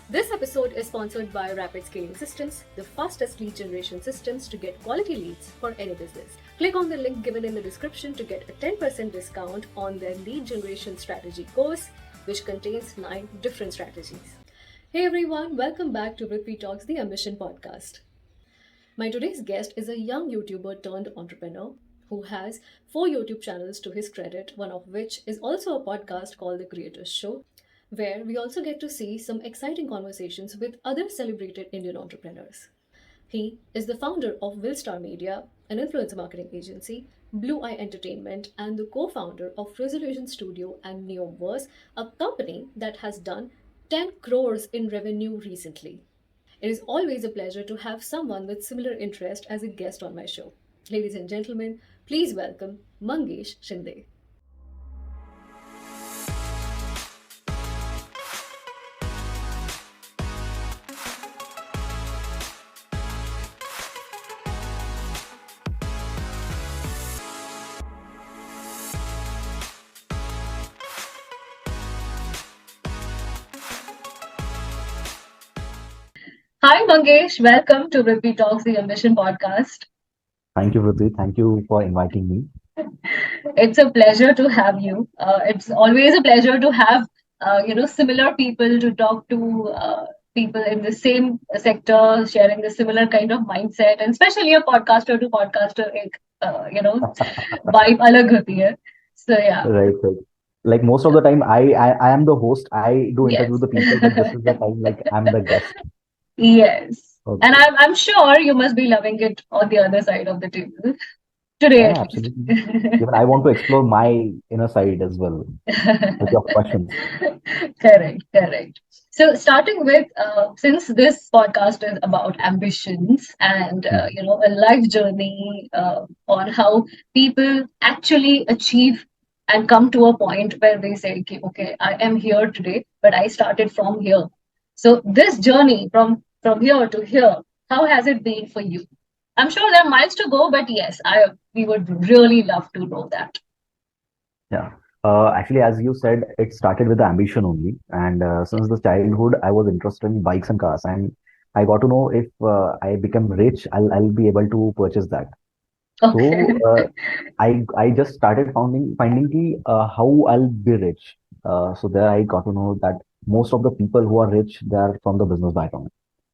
This episode is sponsored by Rapid Scaling Systems, the fastest lead generation systems to get quality leads for any business. Click on the link given in the description to get a 10% discount on their lead generation strategy course, which contains 9 different strategies. Hey everyone, welcome back to VritviTalks The Ambition Podcast. My today's guest is a young YouTuber turned entrepreneur who has 4 YouTube channels to his credit, one of which is also a podcast called The Creators Show, where we also get to see some exciting conversations with other celebrated Indian entrepreneurs. He is the founder of Willstar Media, an influencer marketing agency, Blueeye Entertainment, and the co-founder of Resolution Studio and Niomverse, a company that has done 10 crores in revenue recently. It is always a pleasure to have someone with similar interest as a guest on my show. Ladies and gentlemen, please welcome Mangesh Shinde. Hi Mangesh, welcome to VritviTalks The Ambition Podcast. Thank you, Vritvi. Thank you for inviting me. It's a pleasure to have you. It's always a pleasure to have similar people to talk to, people in the same sector sharing the similar kind of mindset, and especially a podcaster to podcaster एक, vibe अलग होती है. So yeah. Right. Like most of the time, I am the host. I do interview Yes. the people, but this is the time like I'm the guest. Yes. And Okay. I'm sure you must be loving it on the other side of the table today Yeah, at least. absolutely. Even I want to explore my inner side as well with your questions. Correct. So, starting with, since this podcast is about ambitions and Hmm. a life journey on how people actually achieve and come to a point where they say, okay, I am here today, but I started from here. So, this journey from here to here, how has it been for you? I'm sure there are miles to go, but yes, I we would really love to know that. Yeah. Actually, as you said, it started with the ambition only. And since the childhood, I was interested in bikes and cars. And I got to know if I become rich, I'll be able to purchase that. So Okay. I just started finding how I'll be rich. So there I got to know that most of the people who are rich, they are from the business background.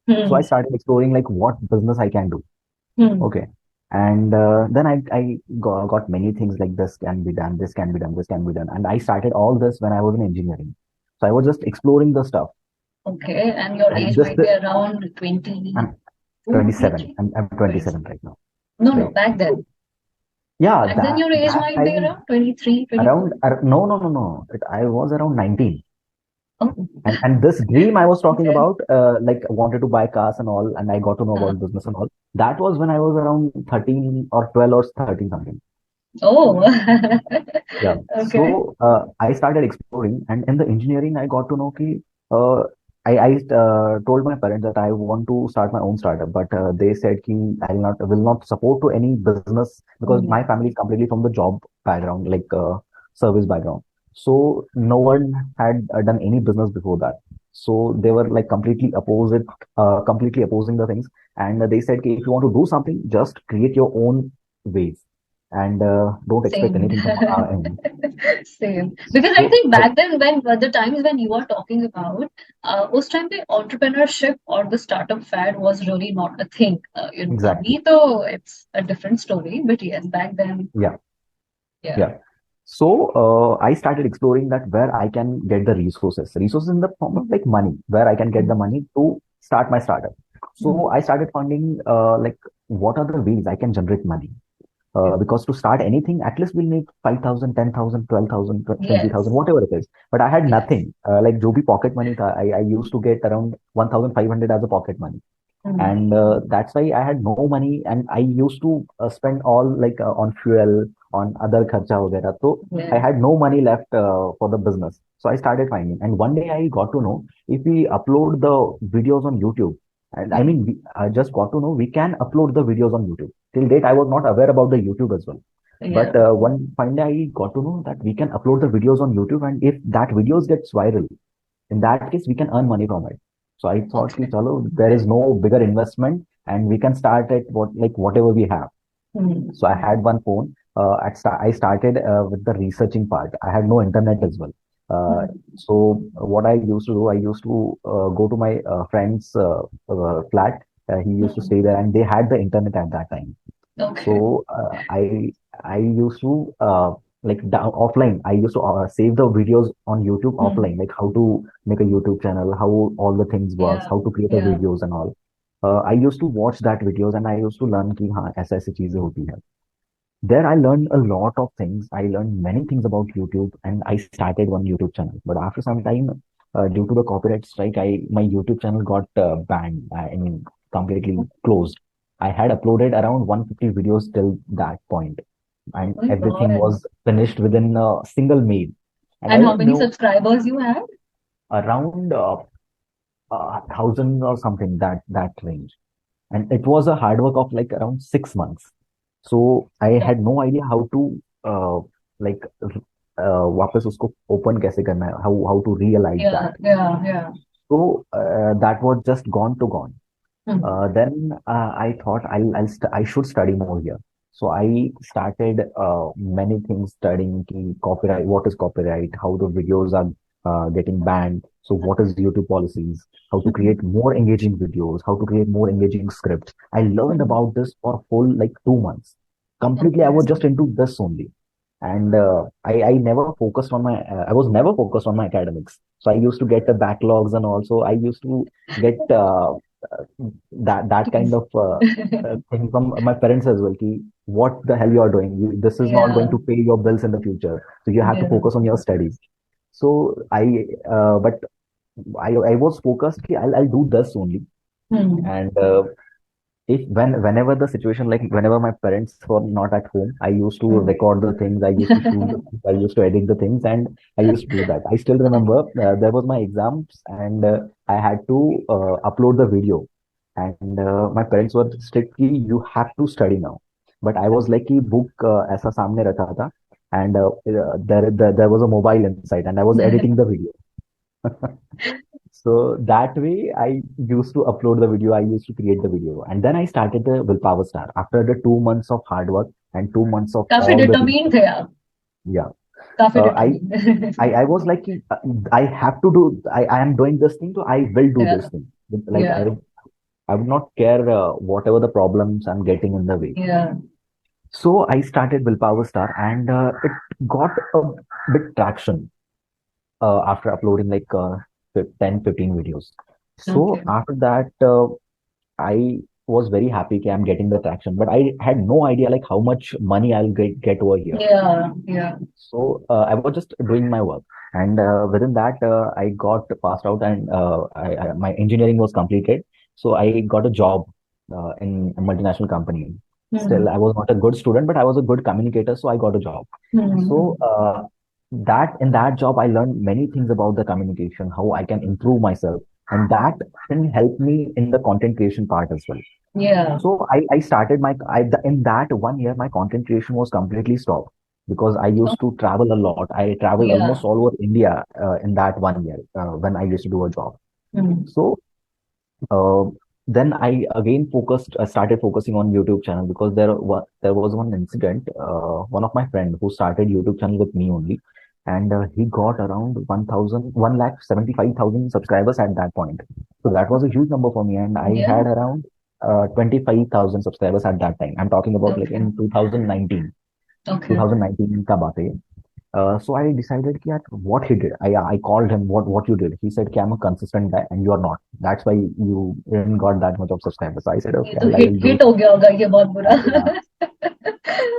So I Hmm. started exploring like what business I can do. Hmm. Okay. And then I got many things like this can be done, this can be done, this can be done. And I started all this when I was in engineering. So I was just exploring the stuff. Okay, and your And age just might be around 22, I'm 27. 23? I'm 27 right now. No, Right. back then. Yeah, Back then your age that might be time around 23, 24. around no. I was around 19. Oh, And this dream I was talking okay. about, like I wanted to buy cars and all, and I got to know Uh, about business and all. That was when I was around 13 or 12 or 13 something. oh, Yeah. okay. So I started exploring, and in the engineering, I got to know ki, I told my parents that I want to start my own startup, but they said ki I will not support to any business because my Mhm. family is completely from the job background, like service background. So no one had done any business before that. So they were like completely opposing the things, and they said ki if you want to do something, just create your own ways and don't expect Same. anything from our end. Same. Because I So think back then, when the times when you were talking about, उस time पे entrepreneurship or the startup fad was really not a thing. exactly, अभी तो it's a different story, but yes, back then, yeah, yeah. yeah. So I started exploring that where I can get the resources in the form of like money, where I can get the money to start my startup. Mm. So I started finding like what are the ways I can generate money. Yeah. Because to start anything, at least we'll need 5,000, 10,000, 12,000, 20,000, Yes. whatever it is. But I had Yes. nothing. Like jo bhi pocket money tha, I used to get around 1,500 as a pocket money. Mm. And that's why I had no money and I used to spend all like on fuel, on other kharcha वगैरह. So I Yeah. had no money left for the business. So I started finding. And one day I got to know if we upload the videos on YouTube, and I Mm. mean, I just got to know we can upload the videos on YouTube. Till date, I was not aware about the YouTube as well. Yeah. But one fine day I got to know that we can upload the videos on YouTube, and if that videos gets viral, in that case, we can earn money from it. So I thought, ki, Okay. chalo, there is no bigger investment and we can start at whatever we have. Hmm. So I had one phone. I started with the researching part. I had no internet as well. Uh, Hmm. so what I used to do, I used to go to my friend's flat. He used to Hmm. stay there, and they had the internet at that time. Okay. So I used to offline. I used to save the videos on YouTube offline, Hmm. like how to make a YouTube channel, how all the things works, Yeah. how to create a Yeah. videos and all. I used to watch that videos and I used to learn कि हाँ ऐसे ऐसे चीजें होती है. There I learned a lot of things. I learned many things about YouTube and I started one YouTube channel. But after some time, due to the copyright strike, I my YouTube channel got banned. I mean, completely closed. I had uploaded around 150 videos till that point, and Oh my everything God. was finished within a single mail. And I And how didn't many know subscribers you had? around 1,000 or something that range. And it was a hard work of like around 6 months. So I Yeah. had no idea how to like वापस उसको open कैसे करना है, how to realize Yeah. that. Yeah. Yeah. So that was just gone to gone. Hmm. Then I thought I should study more here. So I started many things studying ki copyright, what is copyright, how the videos are getting banned. So what is YouTube policies, how to Hmm. create more engaging videos, how to create more engaging scripts. I learned Hmm. about this for a full like 2 months. Completely, I Okay. was just into this only. And I never focused on I was never focused on my academics. So I used to get the backlogs and also I used to get that kind of thing from my parents as well. Ki, what the hell you are doing? This is not going Yeah. to pay your bills in the future. So you have to Yeah. focus on your studies. So but I was focused. Ki I'll do this only. Hmm. And whenever the situation, like whenever my parents were not at home, I used to Hmm. record the things, I used to shoot the things, I used to edit the things, and I used to do that. I still remember there was my exams, and I had to upload the video, and my parents were strict कि you have to study now, but I was like कि book ऐसा सामने रखा था, and there was a mobile inside and I was editing the video. So that way, I used to upload the video. I used to create the video, and then I started the Willpower Star after the 2 months of hard work and 2 months of काफी all the डिटरमीन research. थे आप. Yeah, काफी uh, I डिटरमीन. I was like, I have to do. I am doing this thing, so I will do Yeah. this thing. Like Yeah. I would not care whatever the problems I'm getting in the way. Yeah. So I started Willpower Star, and it got a bit traction after uploading like 10, 15 videos. So Okay. after that, I was very happy that I'm getting the traction, but I had no idea like how much money I'll get over here. Yeah. Yeah. So I was just doing my work, and within that, I got passed out, and my engineering was completed. So I got a job in a multinational company. Still, Hmm. I was not a good student, but I was a good communicator, so I got a job. So Hmm. that in that job, I learned many things about the communication, how I can improve myself, and that can help me in the content creation part as well. Yeah. So I started in that 1 year, my content creation was completely stopped because I Oh, used to travel a lot. I traveled yeah. almost all over India in that 1 year when I used to do a job. Hmm. So uh, then I again started focusing on YouTube channel because there was one incident. One of my friend who started YouTube channel with me only, and he got around 1,75,000 subscribers at that point. So that was a huge number for me, and I Yeah. had around 25,000 subscribers at that time. I'm talking about like Okay. in 2019. Okay. 2019 का बात है ये. So I decided that what he did. I called him what you did. He said, I'm a consistent guy and you are not. That's why you didn't got that much of subscribers. So I said, ये okay, तो I hit will do hit it. हो गया होगा ये बहुत बुरा. Yeah.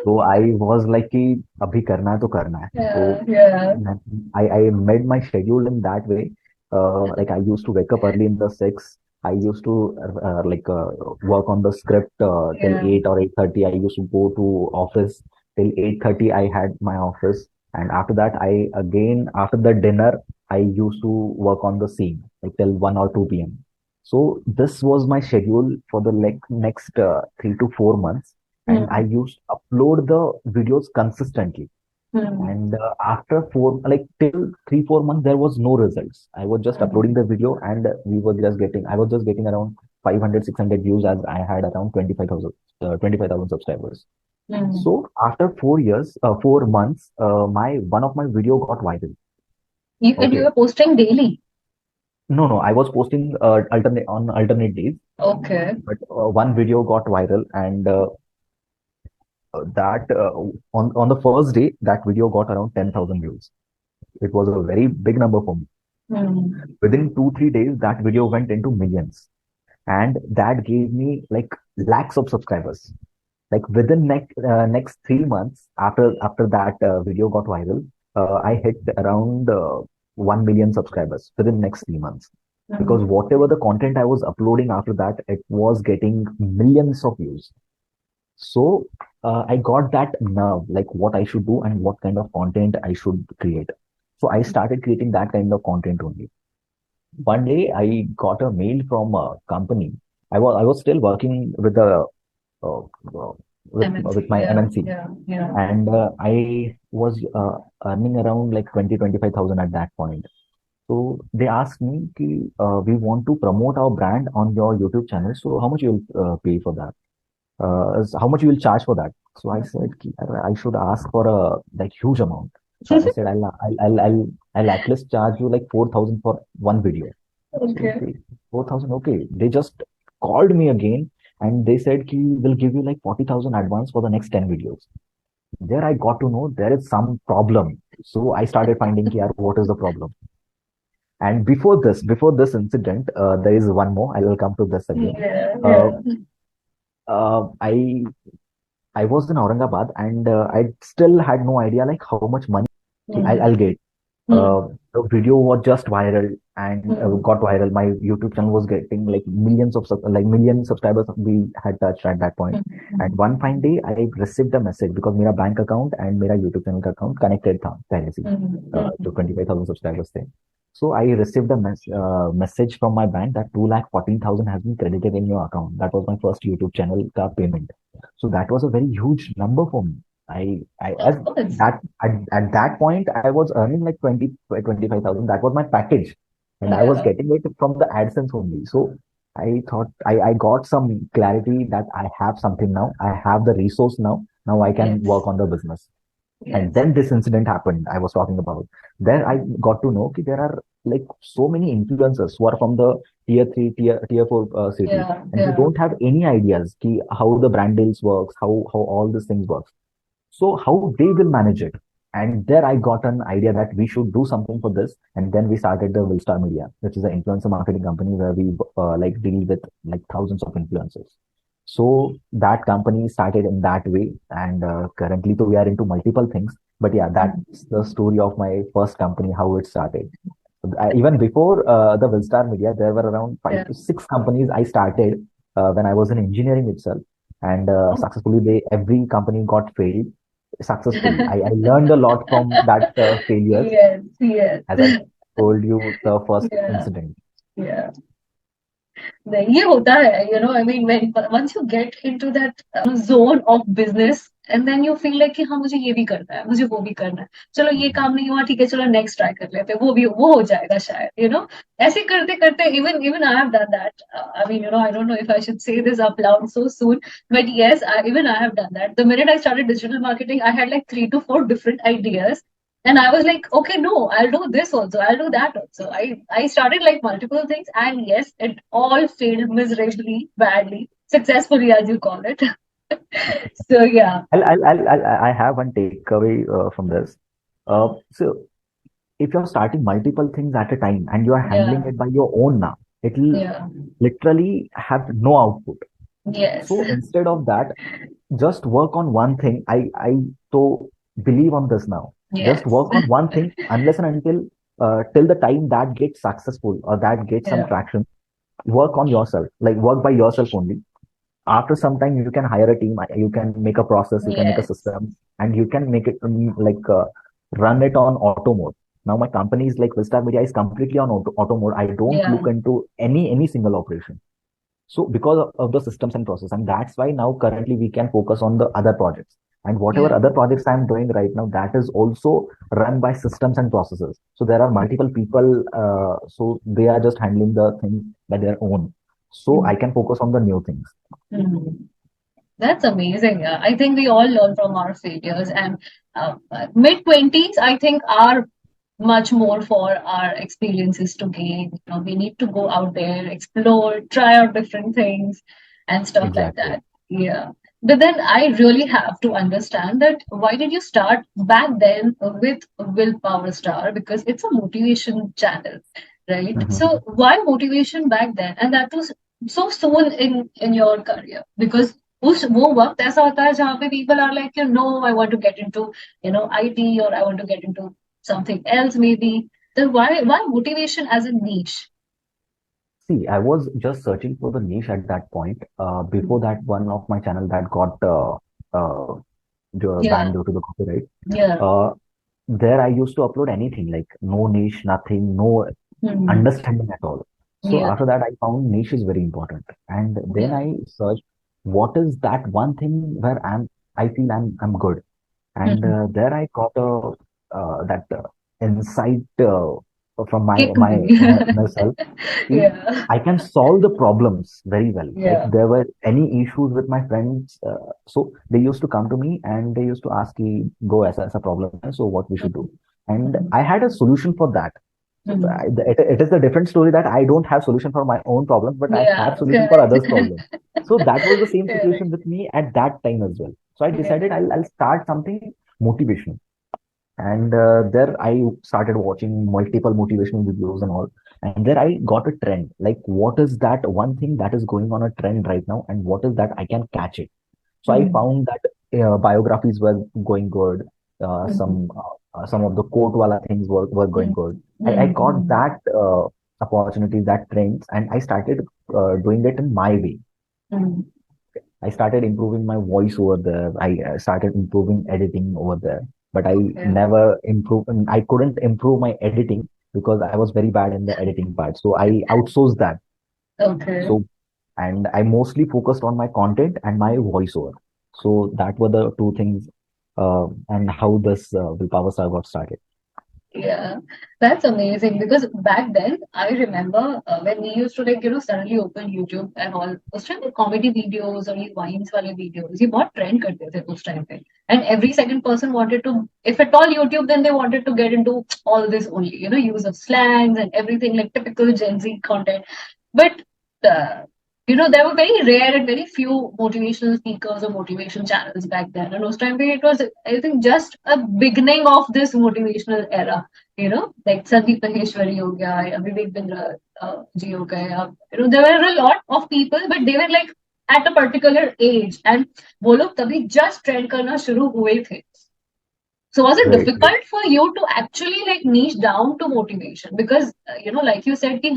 So I was like कि अभी करना है तो करना है. So Yeah. Yeah. I made my schedule in that way. Like I used to wake up early in the 6. I used to work on the script till Yeah. 8 or 8:30. I used to go to office till 8:30. I had my office, and after that, after the dinner, I used to work on the scene like till 1 or 2 p.m. So this was my schedule for the next 3 to 4 months, and I Hmm. used to upload the videos consistently. Hmm. And after till 3-4 months, there was no results. I was just Hmm. uploading the video, and I was just getting around 500, 600 views, as I had around 25,000 subscribers. Hmm. So after 4 years, 4 months, my one of my video got viral. And you Okay. were posting daily. No, no, I was posting alternate days, Okay. but one video got viral, and that on the first day, that video got around 10,000 views. It was a very big number for me. Hmm. Within 2-3 days, that video went into millions, and that gave me like lakhs of subscribers. Like within next 3 months after that video got viral, I hit around 1 million subscribers within next 3 months. Hmm. Because whatever the content I was uploading after that, it was getting millions of views. So I got that nerve, like what I should do and what kind of content I should create. So I started creating that kind of content only. One day I got a mail from a company. I was still working with the uh, uh, with MNC. my Yeah. MNC, Yeah. Yeah. and I was earning around like 20-25,000 at that point. So they asked me, कि, we want to promote our brand on your YouTube channel. So how much you will pay for that? How much you will charge for that? So I said, कि, I should ask for a like huge amount. So I said, I'll at least charge you like 4,000 for one video. So Okay. they 4,000, okay. They just called me again, and they said, ki, we'll give you like 40,000 advance for the next 10 videos. There I got to know there is some problem. So I started finding, ki, yaar, what is the problem? And before this incident, there is one more. I will come to this again. Yeah. Uh, Yeah. I was in Aurangabad, and I still had no idea like how much money Hmm. I'll get. Hmm. The video was just viral and Hmm. got viral. My YouTube channel was getting like million subscribers we had touched at that point. And Hmm. one fine day, I received a message because मेरा bank account and मेरा YouTube channel का account connected था पहले से Hmm. जो Hmm. 25,000 subscribers थे. So I received a message from my bank that 2,14,000 has been credited in your account. That was my first YouTube channel ka payment. So that was a very huge number for me. I Of as course. that at that point I was earning like 25,000. That was my package, and I was Yeah. getting it from the AdSense only. So I thought I got some clarity that I have something now. I have the resource now. Now I can Yes. work on the business. And Yes. then this incident happened I was talking about. There I got to know that there are like so many influencers who are from the tier 3, tier 4 cities, Yeah. and they Yeah. don't have any ideas ki how the brand deals works, how all these things works. So how they will manage it. And there I got an idea that we should do something for this. And then we started the Willstar Media, which is an influencer marketing company where we like deal with like thousands of influencers. So that company started in that way. And currently, so we are into multiple things. But yeah, Hmm. that's the story of my first company, how it started. Even before the Willstar Media, there were around five Yeah. to six companies I started when I was in engineering itself. And Oh. successfully, every company got failed successfully. I learned a lot from that failures, Yes. Yes. as I told you the first Yeah. incident. Yeah. नहीं, ये होता है, I mean, when once you get into that zone of business and then you feel like कि हाँ मुझे ये भी करना है, मुझे वो भी करना है, चलो ये Mhm. काम नहीं हुआ, ठीक है, चलो नेक्स्ट ट्राई कर लेते हैं, वो हो जाएगा शायद, ऐसे करते करते even I have done that. I mean, I don't know if I should say this up loud so soon, but yes, even I have done that. The minute I started digital marketing, I had like 3 to 4 different ideas. And I was like, okay, no, I'll do this also. I'll do that also. I started like multiple things, and yes, it all failed miserably, badly, successfully, as you call it. So yeah, I have one takeaway from this. So if you're starting multiple things at a time and you are handling yeah, it by your own now, it will yeah, literally have no output. yes, So instead of that, just work on one thing. I so believe on this now. Just yes, work on one thing unless and until till the time that gets successful or that gets some yeah, traction. Work on yourself, like work by yourself only. After some time, you can hire a team. You can make a process. You can make a yes, system, and you can make it run it on auto mode. Now my company is like Willstar Media is completely on auto mode. I don't yeah, look into any single operation. So because of the systems and process, and that's why now currently we can focus on the other projects. And whatever Yeah. other projects I'm doing right now, that is also run by systems and processes. So there are multiple people, so they are just handling the things by their own. So I Mm. can focus on the new things. Mm. That's amazing. I think we all learn from our failures, and mid 20s, I think, are much more for our experiences to gain. We need to go out there, explore, try out different things, and stuff like Exactly. that. Yeah. But then I really have to understand that why did you start back then with Willpower Star? Because it's a motivation channel, right? So why motivation back then? And that was so soon in your career, because उस वो वक्त ऐसा होता है जहाँ पे people are like, I want to get into, IT, or I want to get into something else maybe. Then why motivation as a niche? See, I was just searching for the niche at that point. Before that, one of my channel that got uh, Yeah, banned due to the copyright. yeah. Uh, there I used to upload anything, like no niche, nothing, no Hmm. understanding at all. So Yeah, after that, I found niche is very important, and then yeah. I searched what is that one thing where I feel I'm good, and Hmm. there I got a that insight from Kick my me. inner self. Yeah, I can solve the problems very well. If yeah. there were any issues with my friends, so they used to come to me and they used to ask me, "Go as a problem, so what we should do?" And Hmm. I had a solution for that. So Hmm. it is a different story that I don't have solution for my own problems, but I Yeah, have solution for correct. others' problems. So that was the same Correct. situation with me at that time as well. So I decided Yeah. I'll start something motivational. And there I started watching multiple motivational videos and all. And there I got a trend. Like, what is that one thing that is going on a trend right now? And what is that I can catch it? So I Hmm. found that biographies were going good. Hmm. Some of the quote wala things were going Hmm. good. I got Hmm. that opportunity, that trends, and I started doing it in my way. Hmm. I started improving my voice over there. I started improving editing over there, but I Okay. never improved. I couldn't improve my editing because I was very bad in the editing part. So I outsourced that. Okay. So, and I mostly focused on my content and my voiceover. So that were the two things, and how this Willpower Star got started. Yeah, that's amazing, because back then I remember when we used to, like, suddenly open YouTube and all, उस time पे comedy videos और ये vines वाले videos ये बहुत trend करते थे उस time पे, and every second person wanted to, if at all YouTube, then they wanted to get into all this only, use of slangs and everything, like typical Gen Z content. But uh, there were very rare and very few motivational speakers or motivation channels back then. And those time it was, I think, just a beginning of this motivational era. Like Sandeep Maheshwari ho gaya, ya Vivek Bindra ji ho gaya. There were a lot of people, but they were like at a particular age, and वो लोग तभी just trend करना शुरू हुए थे. So was it Right, right. difficult for you to actually like niche down to motivation? Because like you said, ki,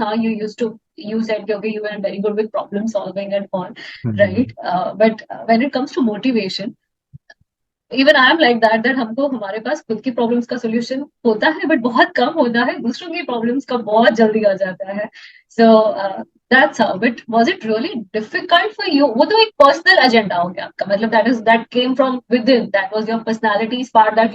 you said, okay, you were very good with problem solving and all, right? Mhm. But when it comes to motivation, even I am like that हमको हमारे पास खुद की problems का solution होता है, but बहुत कम होता है, दूसरों की प्रॉब्लम्स का बहुत जल्दी आ जाता है. So that's how. But was it really difficult for you? वो तो एक पर्सनल एजेंडा हो गया आपका, मतलब that came from with in, that was your personality part, that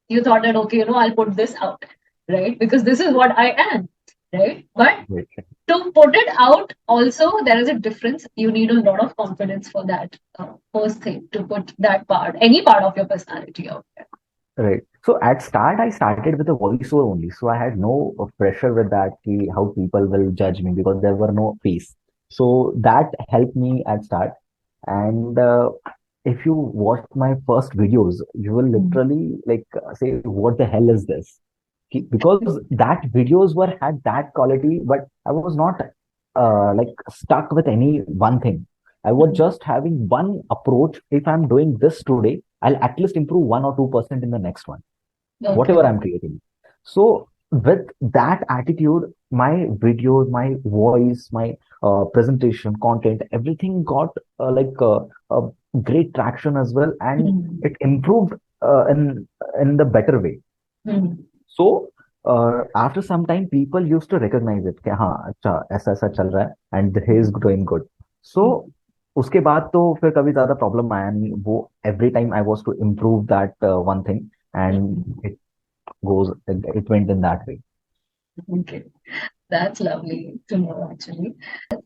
you thought that, okay, I'll put this out, right? Because this is what I am, right? But Right. to put it out also, there is a difference. You need a lot of confidence for that first thing, to put that part, any part of your personality out there. Right. So at start, I started with a voiceover only. So I had no pressure with that, how people will judge me because there were no face. So that helped me at start. And if you watch my first videos, you will Mm. literally like say, "What the hell is this?" Because that videos were had that quality, but I was not like stuck with any one thing. I was Mm. just having one approach. If I'm doing this today, I'll at least improve 1 or 2% in the next one, whatever Okay. I'm creating. So with that attitude, my videos, my voice, my presentation, content, everything got a great traction as well, and Mm. it improved in the better way. Mm. So after some time, people used to recognize it. कि हाँ, अच्छा ऐसा ऐसा चल रहा है, and he is doing good. So उसके बाद तो फिर कभी ज्यादा प्रॉब्लम आया नहीं वो. Every time I was to improve that one thing and it goes it went in that way. Okay. That's lovely to know, actually.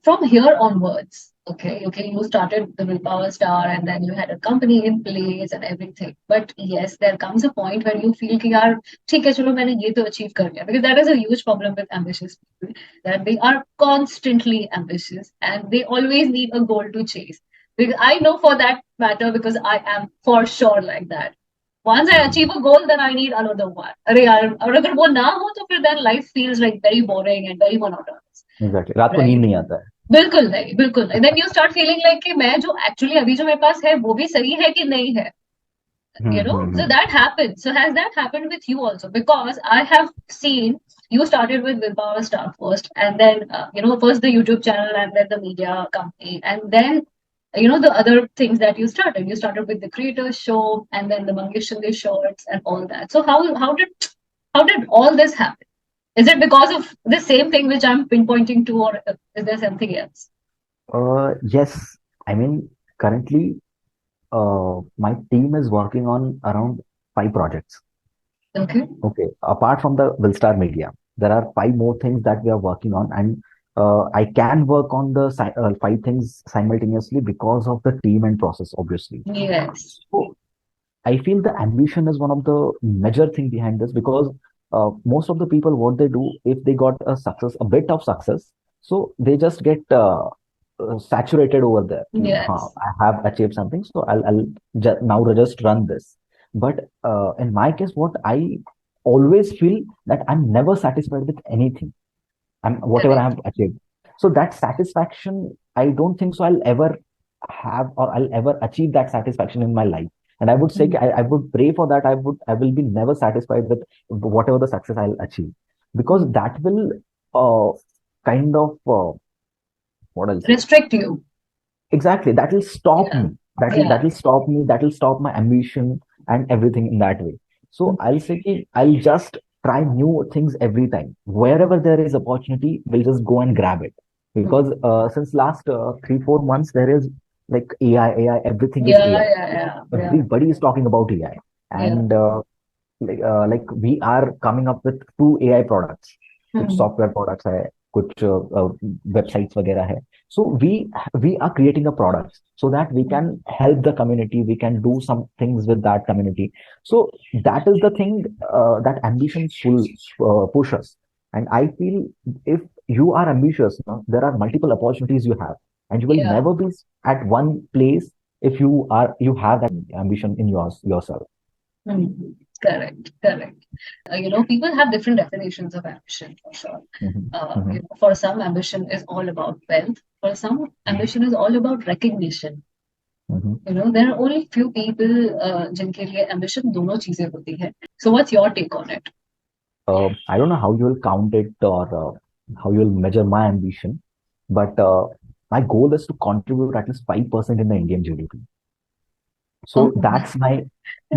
From here onwards, okay, you started the Willpower Star and then you had a company in place and everything. But yes, there comes a point where you feel कि यार ठीक है चलो मैंने ये तो achieve कर लिया, because that is a huge problem with ambitious people, that they are constantly ambitious and they always need a goal to chase. Because I know for that matter, because I am for sure like that. Once I achieve a goal, then I need another one. अरे यार और अगर वो ना हो तो फिर then life feels like very boring and very monotonous. Exactly. रात को Right. नींद नहीं आता है. बिल्कुल नहीं, बिल्कुल नहीं. Then you start feeling like कि मैं जो actually अभी जो मेरे पास है वो भी सही है कि नहीं है. So that happens. So has that happened with you also? Because I have seen you started with Willpower Star first, and then first the YouTube channel, and then the media company, and then the other things that you started. You started with the Creators Show, and then the Mangesh Shinde shorts, and all that. So how did all this happen? Is it because of the same thing which I'm pinpointing to, or is there something else? Yes, I mean currently my team is working on around 5 projects. Okay. Apart from the Willstar Media, there are 5 more things that we are working on, and I can work on the 5 things simultaneously because of the team and process, obviously. Yes. So I feel the ambition is one of the major thing behind this, because most of the people, what they do, if they got a bit of success, so they just get saturated over there. Yes. I have achieved something, so I'll now just run this. But in my case, what I always feel that I'm never satisfied with anything. Whatever I have achieved. So that satisfaction, I don't think so I'll ever have, or I'll ever achieve that satisfaction in my life. And I would say, I would pray for that. I will be never satisfied with whatever the success I'll achieve, because that will kind of what else? Restrict you. Exactly. That will stop Yeah. me. That will stop me. That will stop my ambition and everything in that way. So I'll say I'll just try new things every time. Wherever there is opportunity, we'll just go and grab it. Because since last 3-4 months, there is like AI, everything is AI. Yeah. Everybody is talking about AI, and like we are coming up with 2 AI products. कुछ software products है, कुछ websites वगैरह है. So we are creating a product so that we can help the community. We can do some things with that community. So that is the thing that ambition will push us. And I feel if you are ambitious, there are multiple opportunities you have, and you will never be at one place if you have that ambition in yourself. Correct. People have different definitions of ambition, for sure. For some, ambition is all about wealth. For some, ambition is all about recognition. There are only few people जिनके लिए ambition दोनों चीजें होती है. So what's your take on it? I don't know how you will count it, or how you will measure my ambition, but my goal is to contribute at least 5% in the Indian GDP. So that's my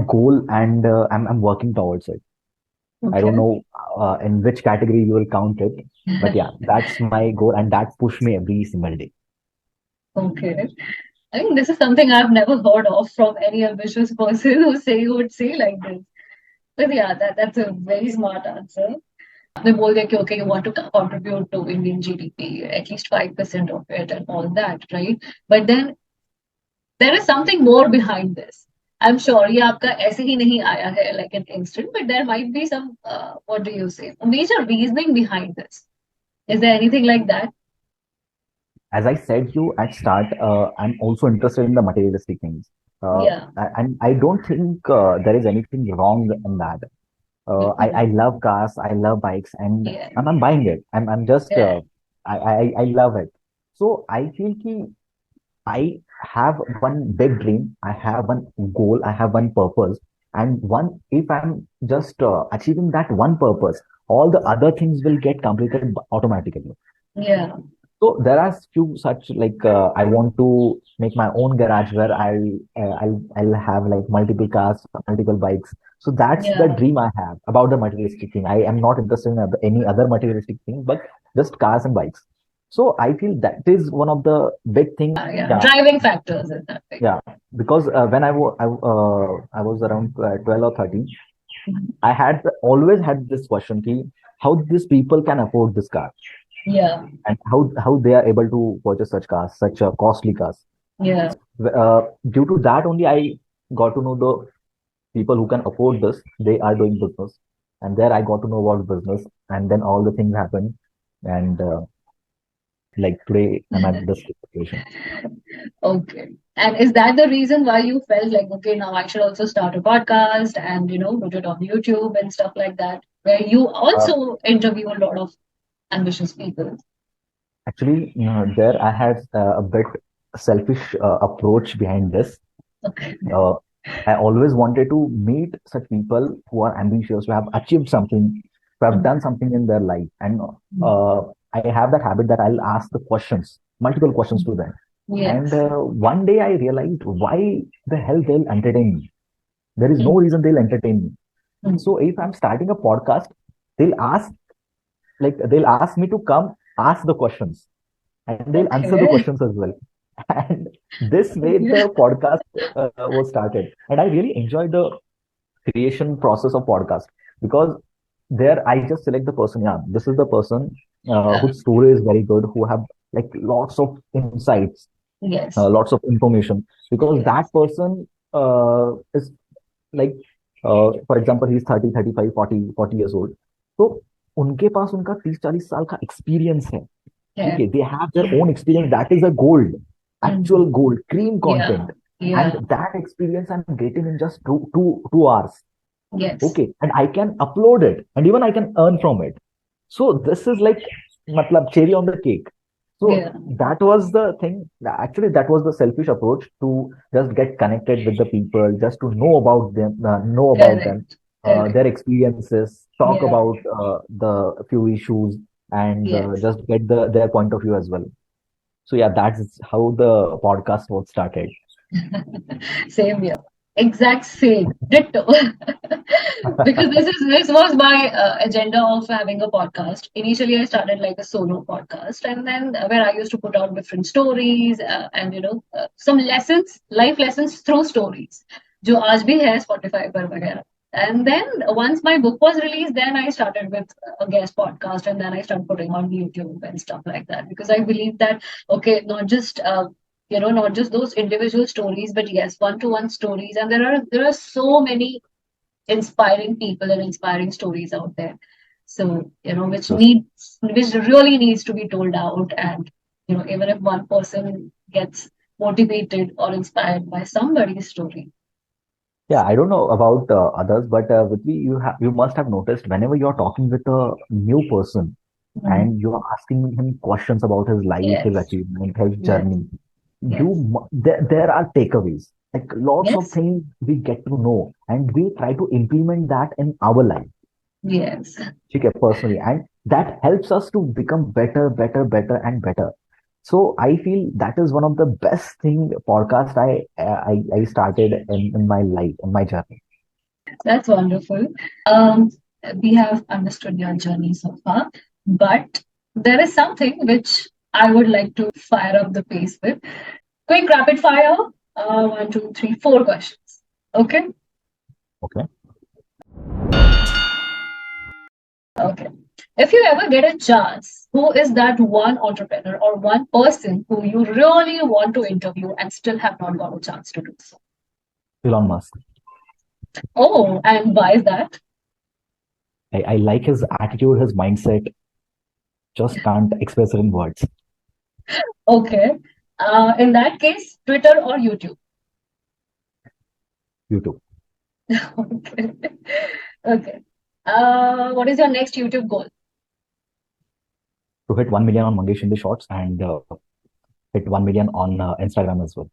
goal, and I'm working towards it. I don't know in which category you will count it, but yeah, that's my goal, and that push me every single day. Okay. I think this is something I've never heard of from any ambitious person who would say like this. But yeah, that's a very smart answer. They बोल दे कि okay, you want to contribute to Indian GDP, at least 5% of it and all that, right? But then there is something more behind this. I'm sure ये आपका ऐसे ही नहीं आया है like an instant, but there might be some, what do you say, a major reasoning behind this. Is there anything like that? As I said you at start, I'm also interested in the materialistic things. And I don't think there is anything wrong in that. I love cars, I love bikes, and I'm buying it. I'm just I love it. So I feel कि I have one big dream, I have one goal, I have one purpose, and if I'm just achieving that one purpose, all the other things will get completed automatically. Yeah. So there are few such like I want to make my own garage where I'll have like multiple cars, multiple bikes. So that's the dream I have about the materialistic thing. I am not interested in any other materialistic thing, but just cars and bikes. So I feel that is one of the big thing. Yeah, Yeah, driving factors in that thing. yeah. Because when I was around 12 or 13, Mhm. I had always had this question: ki, how these people can afford this car, Yeah, and how they are able to purchase such cars, such costly cars. yeah. Due to that only, I got to know the people who can afford this. They are doing business, and there I got to know about business, and then all the things happened, and like today I'm at this situation. Okay. And is that the reason why you felt like, okay, now I should also start a podcast and, put it on YouTube and stuff like that, where you Uh, also interview a lot of ambitious people? Actually, there I had a bit selfish approach behind this. Okay. Uh, I always wanted to meet such people who are ambitious, who have achieved something, who have done something in their life. And uh, I have that habit that I'll ask the questions, multiple questions to them. And Yes. one day I realized why the hell they'll entertain me. There is no Mm, reason they'll entertain me. mm. So if I'm starting a podcast, they'll ask they'll ask me to come ask the questions, and they'll answer the Okay. questions as well. And this way Yeah. the podcast was started, and I really enjoyed the creation process of podcast, because there I just select the person. Yeah, this is the person whose story is very good, who have like lots of insights, Yes. lots of information, because Yes. that person is like for example he's 30, 35, 40, 40 years old. So उनके पास उनका 30-40 साल का experience है. Yeah. Okay, they have their own experience. That is a gold, actual Mm. gold, cream Yeah. content. And Yeah. that experience I'm getting in just two hours. Yes. Okay, and I can upload it, and even I can earn from it. So this is like, matlab, cherry on the cake. So Yeah. that was the thing. Actually, that was the selfish approach, to just get connected with the people, just to know about them, Correct. Correct. their experiences, talk Yeah. about the few issues, and Yes. just get their point of view as well. So yeah, that's how the podcast was started. Same here. Exact same. Ditto. Because this was my agenda of having a podcast. Initially, I started like a solo podcast, and then where I used to put out different stories and some lessons, life lessons through stories. जो आज भी है Spotify पर वगैरह. And then once my book was released, then I started with a guest podcast, and then I started putting on YouTube and stuff like that, because I believe that okay, not just those individual stories, but yes, one-to-one stories, and there are so many inspiring people and inspiring stories out there. So Yes. which really needs to be told out, and even if one person gets motivated or inspired by somebody's story. Yeah, I don't know about others, but Vritvi, you must have noticed whenever you're talking with a new person Mhm. and you're asking him questions about his life, his Yes, achievement, his yes, journey, yes, there are takeaways. Like lots of yes, things we get to know, and we try to implement that in our life, yes. okay, personally, and that helps us to become better, better, better, and better. So I feel that is one of the best thing podcast I started in my life, in my journey. That's wonderful. Um, we have understood your journey so far, but there is something which I would like to fire up the pace with. Quick rapid fire. One, two, three, four questions. Okay. Okay. Okay. If you ever get a chance, who is that one entrepreneur or one person who you really want to interview and still have not got a chance to do so? Elon Musk. Oh, and why is that? I like his attitude, his mindset. Just can't express it in words. Okay. In that case, Twitter or YouTube? YouTube. Okay. Okay. What is your next YouTube goal? To hit 1 million on Mangesh Shinde shorts, and hit 1 million on Instagram as well.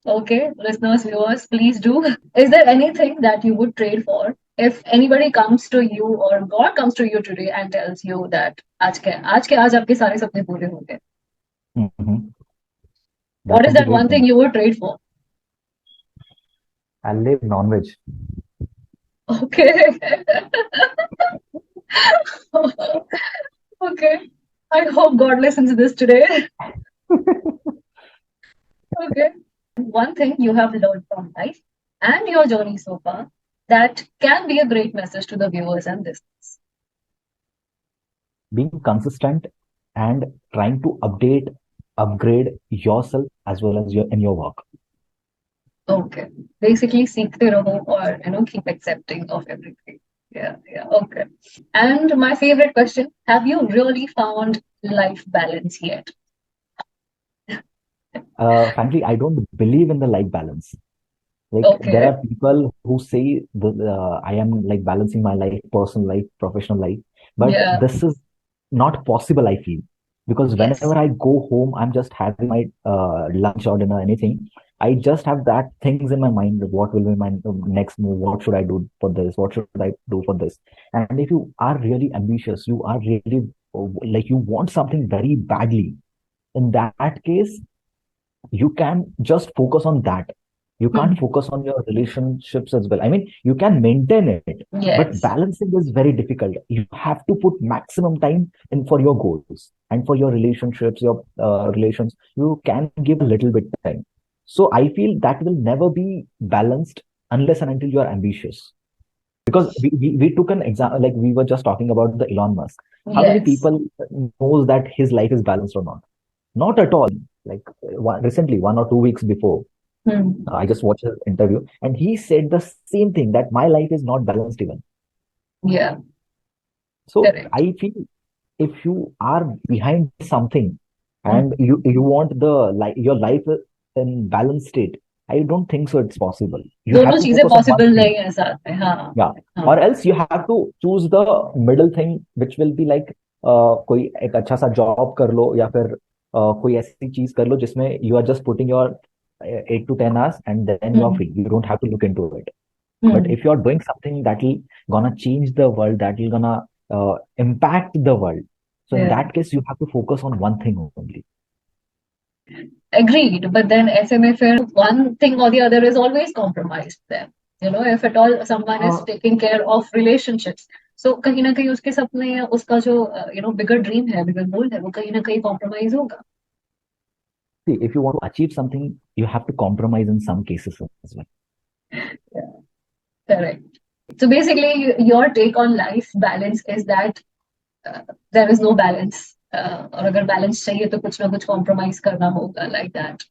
Okay, listeners, viewers, please do. Is there anything that you would trade for if anybody comes to you or God comes to you today and tells you that आज आपके सारे सपने पूरे हो गए? Mhm. What That is would be that one great thing then. you would trade for? I'll live non-veg. Okay. Okay. I hope God listens to this today. Okay. One thing you have learned from life and your journey so far that can be a great message to the viewers and listeners. Being consistent and trying to upgrade yourself as well as your work. Okay. Basically, सीखते रहो or keep accepting of everything. Yeah, okay. And my favorite question, have you really found life balance yet? Frankly, I don't believe in the life balance. Like there Okay. are people who say I am like balancing my life, personal life, professional life, but Yeah. this is not possible, I feel, because Yes. whenever I go home, I'm just having my lunch or dinner, anything. I just have that things in my mind. What will be my next move? What should I do for this? What should I do for this? And if you are really ambitious, you are really like you want something very badly. In that case, you can just focus on that. You can't focus on your relationships as well. I mean, you can maintain it, but Yes. balancing is very difficult. You have to put maximum time in for your goals and for your relationships, your relations. You can give a little bit time. So I feel that will never be balanced unless and until you are ambitious. Because we took an example, like we were just talking about the Elon Musk. How many Yes. people knows that his life is balanced or not? Not at all. Like recently, 1 or 2 weeks before, Hmm. I just watched an interview, and he said the same thing that my life is not balanced even. Yeah. So Correct. I feel if you are behind something Hmm. and you want your life in balanced state, I don't think so. It's possible. You दोनों have to चीजें focus on one possible thing. नहीं है साथ में हाँ Yeah. हाँ Or else you have to choose the middle thing, which will be like कोई एक अच्छा सा जॉब कर लो या फिर कोई ऐसी चीज कर लो जिसमें you are just putting your 8 to 10 hours and then you are hmm free. You don't have to look into it. But hmm if you're doing something that will gonna change the world, that will gonna impact the world, so in yeah that case you have to focus on one thing only. agreed but then ऐसे में फिर one thing or the other is always compromised then if at all someone is Uh, taking care of relationships so कहीं ना कहीं उसके सपने या उसका जो bigger dream है bigger goal है वो कहीं ना कहीं compromise होगा See, if you want to achieve something, you have to compromise in some cases as well. yeah correct so basically your take on life balance is that there is no balance और अगर balance चाहिए तो कुछ ना कुछ compromise करना होगा like that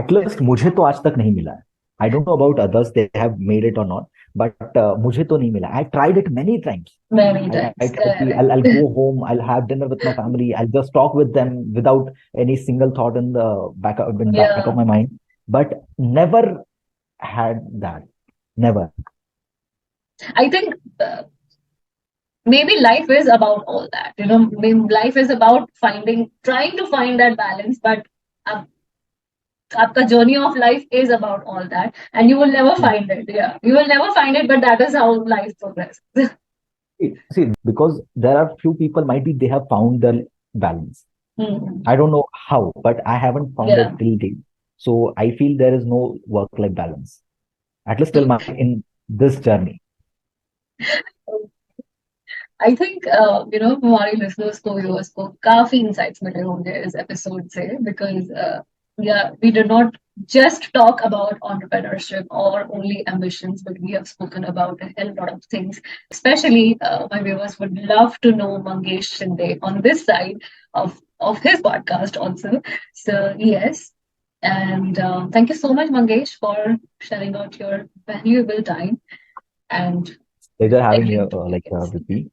At least मुझे तो आज तक नहीं मिला है. I don't know about others, they have made it or not, but मुझे तो नहीं मिला. I tried it many times. many I times tried correct I'll go home, I'll have dinner with my family, I'll just talk with them without any single thought in the back of yeah my mind, but never had that. Never. I think maybe life is about all that maybe life is about trying to find that balance but uh, आपका journey of life is about all that and you will never find it yeah you will never find it but that is how life progresses See, because there are few people might be they have found their balance. Hmm. I don't know how, but I haven't found yeah it till date. So I feel there is no work-life balance, at least till my in this journey. I think हमारे listeners को viewers को काफी insights मिले होंगे इस episode से because yeah we did not just talk about entrepreneurship or only ambitions but we have spoken about a hell lot of things especially my viewers would love to know Mangesh Shinde on this side of his podcast also so yes and thank you so much Mangesh for sharing out your valuable time and Pleasure having you, agreeing to be a guest. with me.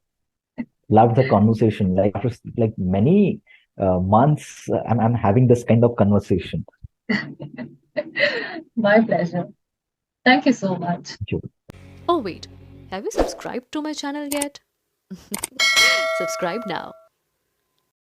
Loved the conversation. Like after like many months, I'm having this kind of conversation. My pleasure. Thank you so much. Thank you. Oh, wait, have you subscribed to my channel yet? Subscribe now